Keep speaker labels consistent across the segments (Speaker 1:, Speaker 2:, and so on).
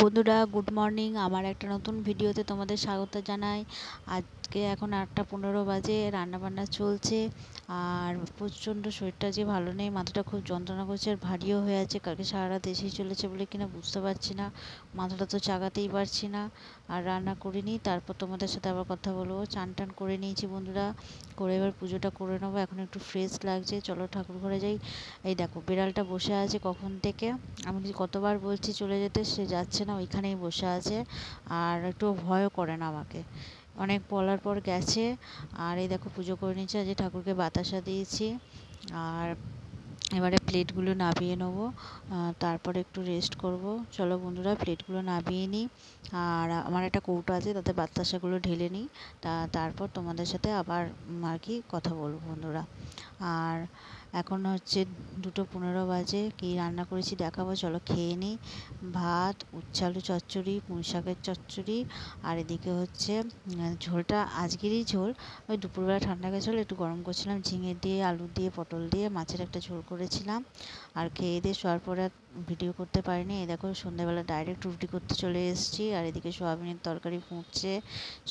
Speaker 1: বন্ধুরা, good morning. আমার একটা নতুন ভিডিওতে তোমাদের স্বাগত জানাই। আজকে এখন 8:15 বাজে, রান্নাবান্না চলছে। আর প্রচণ্ড শরীরটা যে ভালো নেই, মাথাটা খুব যন্ত্রণা করছে আর ভারীও হয়ে আছে। কালকে সারা রাত এসেই চলেছে বলে কিনা বুঝতে পারছি না, মাথাটা তো চাগাতেই পারছি না। আর রান্না করিনি, তারপর তোমাদের সাথে আবার কথা বলবো। চান টান করে নিয়েছি বন্ধুরা, করে এবার পুজোটা করে নেবো। এখন একটু ফ্রেশ লাগছে, চলো ঠাকুর ঘরে যাই। এই দেখো বিড়ালটা বসে আছে কখন থেকে, আমি কতবার বলছি চলে যেতে, সে যাচ্ছে না, ওইখানেই বসে আছে। আর একটু ভয়ও করে না আমাকে, অনেক বলার পর গেছে। আর এই দেখো পুজো করে নিচ্ছে, আজ ঠাকুরকে বাতাসা দিয়েছি। আর এবারে প্লেটগুলো নামিয়ে নেবো, তারপরে একটু রেস্ট করব। চলো বন্ধুরা প্লেটগুলো নামিয়ে নিই। আর আমার একটা কৌটো আছে, তাতে বাতাসাগুলো ঢেলে নিই। তারপর তোমাদের সাথে আবার আর কি কথা বলবো বন্ধুরা। আর এখন হচ্ছে 2:15 বাজে। কী রান্না করেছি দেখাবো, চলো খেয়ে নিই। ভাত, উচ্ছে আলু চচ্চড়ি, পুঁই শাকের চচ্চড়ি। আর এদিকে হচ্ছে ঝোলটা আজকেরই ঝোল, ওই দুপুরবেলা ঠান্ডা গেছিলো, একটু গরম করছিলাম, ঝিঙে দিয়ে আলু দিয়ে পটল দিয়ে মাছের একটা ঝোল করেছিলাম। আর খেয়ে দিয়ে শোয়ার পরে ভিডিও করতে পারিনি। এই দেখো সন্ধ্যাবেলা ডাইরেক্ট রুটি করতে চলে এসেছি। আর এদিকে সোয়াবিনের তরকারি ফুটছে,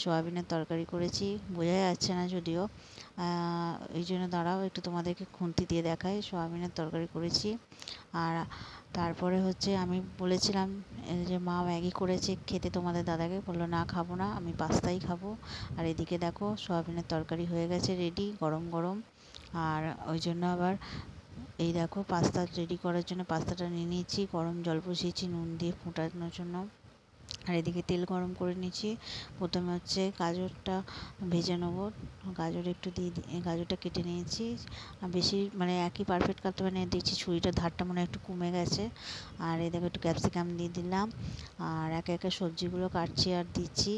Speaker 1: সোয়াবিনের তরকারি করেছি, বোঝা যাচ্ছে না যদিও। এই জন্য দাঁড়াও একটু তোমাদেরকে খুন্তি দিয়ে দেখাই। সোয়াবিনের তরকারি করেছি। আর তারপরে হচ্ছে আমি বলেছিলাম যে মা ম্যাগি করেছে খেতে, তোমাদের দাদাকে বললো না খাবো না, আমি পাস্তাই খাবো। আর এদিকে দেখো সোয়াবিনের তরকারি হয়ে গেছে রেডি, গরম গরম। আর ওই জন্য আবার এই দেখো পাস্তা রেডি করার জন্য পাস্তাটা নিয়ে নিয়েছি, গরম জল বসিয়েছি নুন দিয়ে ফোটানোর জন্য। আর এদিকে তেল গরম করে নিচ্ছি। প্রথমে হচ্ছে গাজরটা ভেজে নেবো, গাজর একটু দিয়ে গাজরটা কেটে নিয়েছি। বেশি মানে একই পারফেক্ট কাটতে মানে দেখছি ছুরিটার ধারটা মনে হয় একটু কমে গেছে। আর এই দেখো একটু ক্যাপসিকাম দিয়ে দিলাম। আর একে একে সবজিগুলো কাটছি আর দিচ্ছি।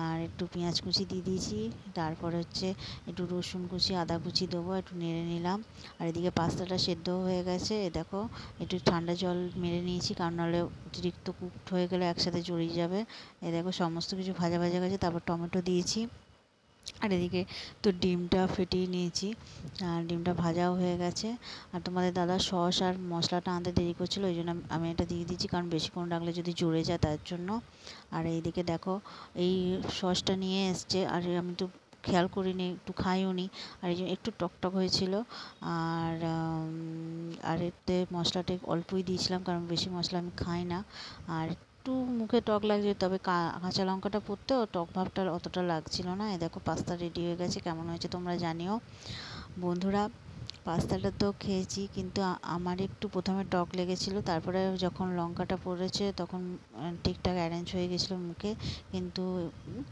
Speaker 1: আর একটু পেঁয়াজ কুচি দিয়ে দিয়েছি। তারপর হচ্ছে একটু রসুন কুচি আদা কুচি দেবো, একটু নেড়ে নিলাম। আর এদিকে পাস্তাটা সেদ্ধ হয়ে গেছে, এ দেখো একটু ঠান্ডা জল মেরে নিয়েছি, কারণ নাহলে অতিরিক্ত কুকড হয়ে গেলে একসাথে জড়িয়ে যাবে। এই দেখো সমস্ত কিছু ভাজা ভাজা গেছে, তারপর টমেটো দিয়েছি। আর এদিকে তো ডিমটা ফেটিয়ে নিয়েছি, আর ডিমটা ভাজাও হয়ে গেছে। আর তোমাদের দাদা সস আর মশলাটা আনতে দেরি করছিলো, ওই জন্য আমি এটা দিয়ে দিয়েছি, কারণ বেশিক্ষণ রাখলে যদি জুড়ে যায় তার জন্য। আর এইদিকে দেখো এই সসটা নিয়ে এসছে, আর আমি তো খেয়াল করিনি, একটু খাইও নি, আর এই জন্য একটু টকটক হয়েছিল। আর আর এতে মশলাটা অল্পই দিয়েছিলাম, কারণ বেশি মশলা আমি খাই না। আর একটু মুখে টক লাগছে, তবে কাঁচা লঙ্কাটা পড়তেও টক ভাবটা অতটা লাগছিল না। এই দেখো পাস্তা রেডি হয়ে গেছে, কেমন হয়েছে তোমরা জানিও বন্ধুরা। পাস্তাটা তো খেয়েছি, কিন্তু আমার একটু প্রথমে টক লেগেছিলো, তারপরে যখন লঙ্কাটা পড়েছে তখন ঠিকঠাক অ্যারেঞ্জ হয়ে গেছিলো মুখে। কিন্তু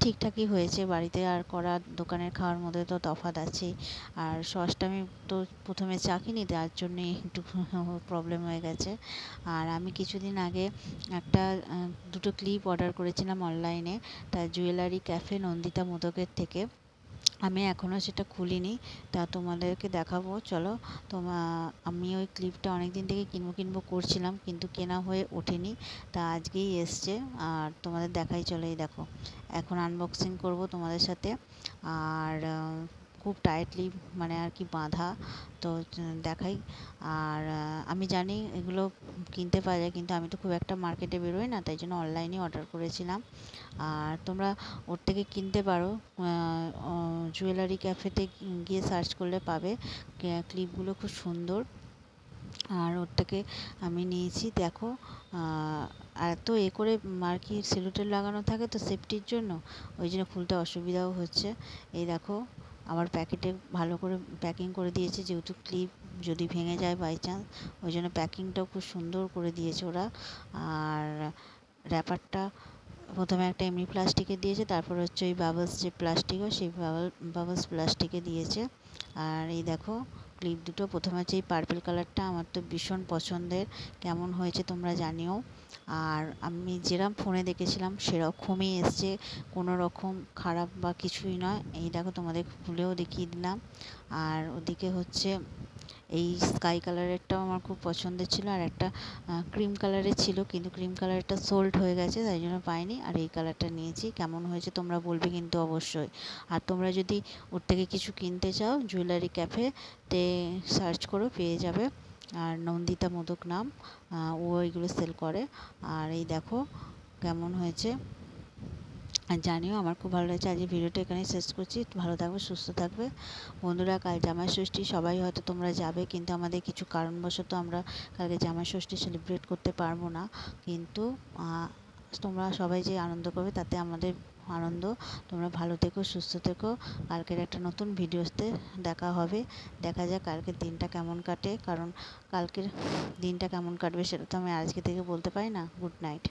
Speaker 1: ঠিকঠাকই হয়েছে, বাড়িতে আর করা দোকানের খাওয়ার মধ্যে তো তফাৎ আছেই। আর সসটা আমি তো প্রথমে চাখিনি, তার জন্যই একটু প্রবলেম হয়ে গেছে। আর আমি কিছুদিন আগে একটা দুটো ক্লিপ অর্ডার করেছিলাম অনলাইনে, তার জুয়েলারি ক্যাফে নন্দিতা মোদকের থেকে। আমি এখনও সেটা খুলিনি, তা তোমাদেরকে দেখাবো চলো। আমি ওই ক্লিপটা অনেক দিন থেকে কিনবো করছিলাম, কিন্তু কেনা হয়ে ওঠেনি, তা আজকেই এসছে। আর তোমাদের দেখাই চলো, এই দেখো এখন আনবক্সিং করব তোমাদের সাথে। আর খুব টাইটলি মানে আর কি বাঁধা, তো দেখাই। আর আমি জানি এগুলো কিনতে পাওয়া যায়, কিন্তু আমি তো খুব একটা মার্কেটে বেরোই না, তাই জন্য অনলাইনে অর্ডার করেছিলাম। আর তোমরা ওর থেকে কিনতে পারো, জুয়েলারি ক্যাফেতে গিয়ে সার্চ করলে পাবে, ক্লিপগুলো খুব সুন্দর। আর ওর থেকে আমি নিয়েছি, দেখো আর তো করে আর কি সেলোটেপ লাগানো থাকে তো সেফটির জন্য, ওই জন্য খুলতে অসুবিধাও হচ্ছে। এই দেখো আবার প্যাকেটে ভালো করে প্যাকিং করে দিয়েছে, যেহেতু ক্লিপ যদি ভেঙে যায় বাই চান্স, ওই জন্য প্যাকিংটাও খুব সুন্দর করে দিয়েছে ওরা। আর র্যাপারটা প্রথমে একটা এমনি প্লাস্টিকে দিয়েছে, তারপর হচ্ছে ওই বাবলস যে প্লাস্টিক হয় সেই বাবলস প্লাস্টিকে দিয়েছে। আর এই দেখো ক্লিপ দুটো, প্রথমে হচ্ছে এই পার্পল কালারটা, আমার তো ভীষণ পছন্দের, কেমন হয়েছে তোমরা জানিও। আর আমি যেরকম ফোনে দেখেছিলাম সেরকমই এসছে, কোনো রকম খারাপ বা কিছুই নয়। এই দেখো তোমাদের খুলেও দেখিয়ে দিলাম। আর ওদিকে হচ্ছে এই স্কাই কালারেরটাও আমার খুব পছন্দের ছিল, আর একটা ক্রিম কালারের ছিল, কিন্তু ক্রিম কালারটা সোল্ড হয়ে গেছে, তাই জন্য পাইনি। আর এই কালারটা নিয়েছি, কেমন হয়েছে তোমরা বলবে কিন্তু অবশ্যই। আর তোমরা যদি ওর থেকে কিছু কিনতে চাও, জুয়েলারি ক্যাফেতে সার্চ করো, পেয়ে যাবে। আর নন্দিতা মোদক নাম, ও এইগুলো সেল করে। আর এই দেখো কেমন হয়েছে আর জানিও। আমার খুব ভালো লাগছে। আজকে ভিডিওটা এখানেই শেষ করছি। ভালো থাকবে, সুস্থ থাকবে বন্ধুরা। কাল জামাই ষষ্ঠী, সবাই হয়তো তোমরা যাবে, কিন্তু আমাদের কিছু কারণবশত আমরা কালকে জামাই ষষ্ঠী সেলিব্রেট করতে পারবো না। কিন্তু তোমরা সবাই যে আনন্দ করবে তাতে আমাদের আনন্দ। তোমরা ভালো থেকো, সুস্থ থেকো। কালকের একটা নতুন ভিডিওতে দেখা হবে। দেখা যাক কালকের দিনটা কেমন কাটে, কারণ কালকের দিনটা কেমন কাটবে সেটা তো আমি আজকে থেকে বলতে পারি না। Good night.